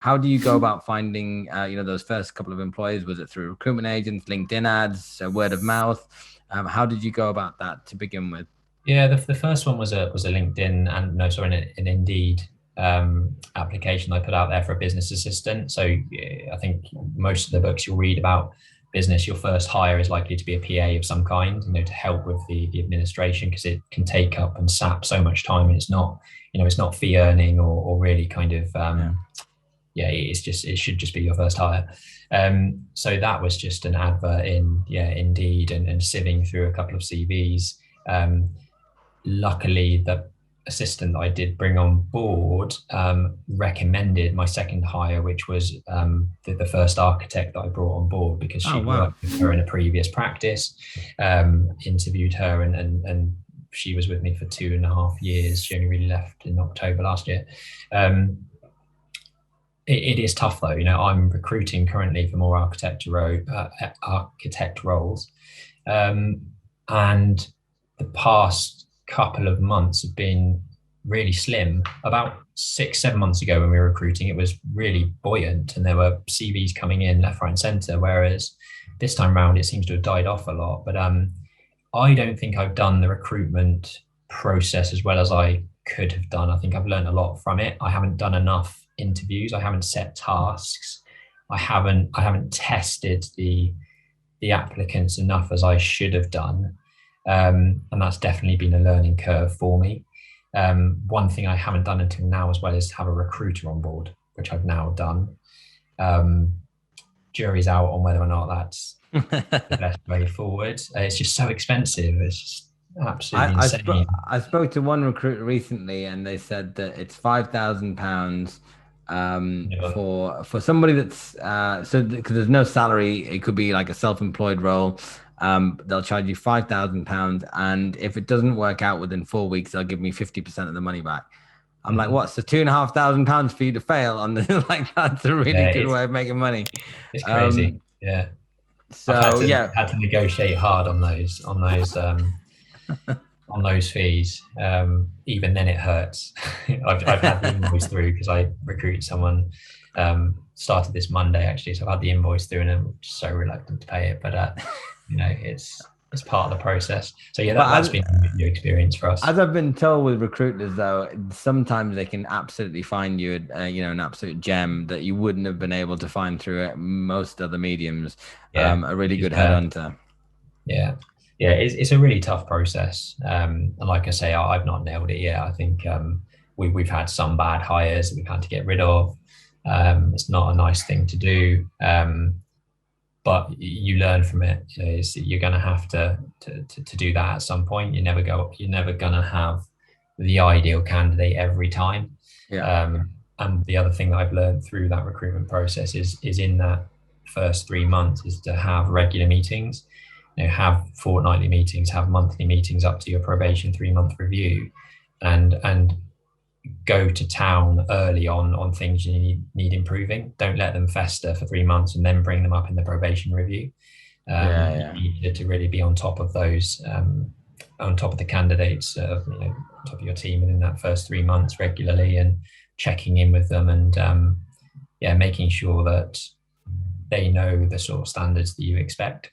How do you go about finding, those first couple of employees? Was it through recruitment agents, LinkedIn ads, word of mouth? How did you go about that to begin with? Yeah, the first one was a LinkedIn and no, sorry, an Indeed application I put out there for a business assistant. So yeah, I think most of the books you'll read about business, your first hire is likely to be a PA of some kind, to help with the administration because it can take up and sap so much time, and it's not fee earning or really kind of Yeah. yeah, it should just be your first hire. So that was just an advert in Indeed and sieving through a couple of CVs. Luckily, the assistant that I did bring on board recommended my second hire, which was the first architect that I brought on board because Oh, she'd wow. worked with her in a previous practice, interviewed her, and she was with me for 2.5 years. She only really left in October last year. It is tough though. I'm recruiting currently for more architect roles, and the past couple of months have been really slim. About 6, 7 months ago, when we were recruiting, it was really buoyant, and there were CVs coming in left, right, and centre. Whereas this time around, it seems to have died off a lot. But I don't think I've done the recruitment process as well as I could have done. I think I've learned a lot from it. I haven't done enough interviews. I haven't set tasks. I haven't tested the applicants enough as I should have done. And that's definitely been a learning curve for me. One thing I haven't done until now as well is have a recruiter on board, which I've now done. Um, Jury's out on whether or not that's the best way forward. It's just so expensive. It's just absolutely insane. I spoke to one recruiter recently, and they said that it's £5,000 Yeah. for somebody that's so because there's no salary. It could be like a self-employed role. They'll charge you £5,000, and if it doesn't work out within 4 weeks, they'll give me 50% of the money back. I'm like, Mhm. what? So £2,500 for you to fail on the like that's a really Yeah, good way of making money. it's crazy. Um, Yeah. I've had so to yeah, had to negotiate hard on those fees. Even then, it hurts. I've had the invoice through because I recruited someone. Started this Monday actually, so I've had the invoice through, and I'm just so reluctant to pay it. But it's part of the process. So yeah, that's but been a new experience for us. as I've been told with recruiters, though, sometimes they can absolutely find you, an absolute gem that you wouldn't have been able to find through most other mediums. Yeah, A really which is good fair. headhunter. Yeah, yeah, it's a really tough process. And like I say, I've not nailed it yet. I think we've had some bad hires that we've had to get rid of. It's not a nice thing to do, but you learn from it. You're going to have to do that at some point. You're never going to have the ideal candidate every time. Yeah. And the other thing that I've learned through that recruitment process is in that first 3 months is to have regular meetings. Have fortnightly meetings, have monthly meetings up to your probation 3 month review, and go to town early on things you need improving. Don't let them fester for 3 months and then bring them up in the probation review. Yeah, You yeah. need to really be on top of those, on top of the candidates, on top of your team within that first 3 months regularly, and checking in with them, and yeah, making sure that they know the sort of standards that you expect.